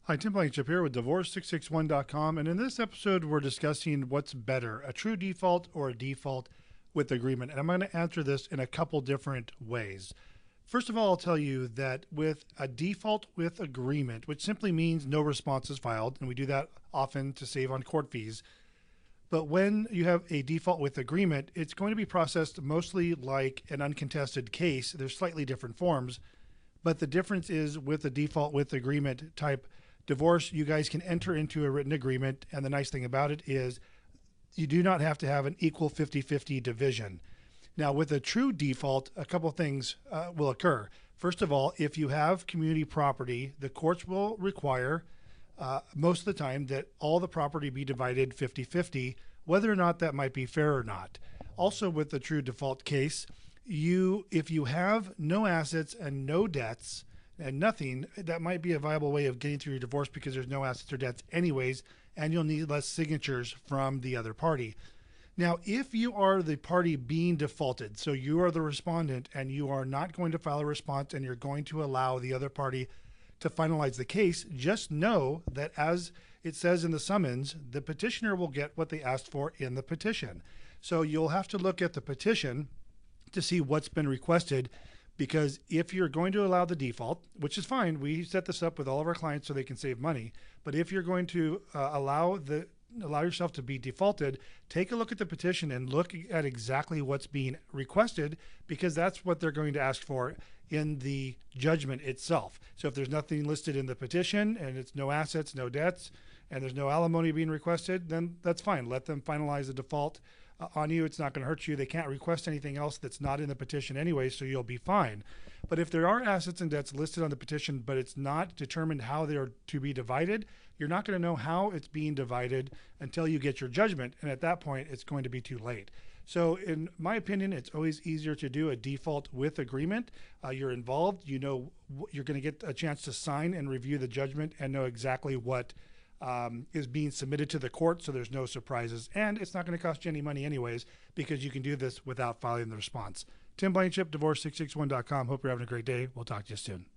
Hi, Tim Blankenship here with Divorce661.com, and in this episode, we're discussing what's better, a true default or a default with agreement. And I'm going to answer this in a couple different ways. First of all, I'll tell you that with a default with agreement, which simply means no response is filed, and we do that often to save on court fees. But when you have a default with agreement, it's going to be processed mostly like an uncontested case. There's slightly different forms, but the difference is with the default with agreement type divorce, you guys can enter into a written agreement. And the nice thing about it is you do not have to have an equal 50-50 division. Now, with a true default, a couple of things will occur. First of all, if you have community property, the courts will require most of the time that all the property be divided 50-50, whether or not that might be fair or not. Also, with the true default case, if you have no assets and no debts and nothing, that might be a viable way of getting through your divorce because there's no assets or debts anyways, and you'll need less signatures from the other party. Now, if you are the party being defaulted, so you are the respondent and you are not going to file a response and you're going to allow the other party to finalize the case, just know that as it says in the summons, the petitioner will get what they asked for in the petition. So you'll have to look at the petition to see what's been requested, because if you're going to allow the default, which is fine, we set this up with all of our clients so they can save money, but if you're going to allow yourself to be defaulted, take a look at the petition and look at exactly what's being requested, because that's what they're going to ask for in the judgment itself. So if there's nothing listed in the petition and it's no assets, no debts, and there's no alimony being requested, then that's fine. Let them finalize the default on you. It's not going to hurt you. They can't request anything else that's not in the petition anyway, so you'll be fine. But if there are assets and debts listed on the petition, but it's not determined how they're to be divided, you're not going to know how it's being divided until you get your judgment. And at that point, it's going to be too late. So in my opinion, it's always easier to do a default with agreement. You're involved, you know, you're going to get a chance to sign and review the judgment and know exactly what is being submitted to the court, so there's no surprises. And it's not going to cost you any money anyways, because you can do this without filing the response. Tim Blankenship, Divorce661.com. Hope you're having a great day. We'll talk to you soon.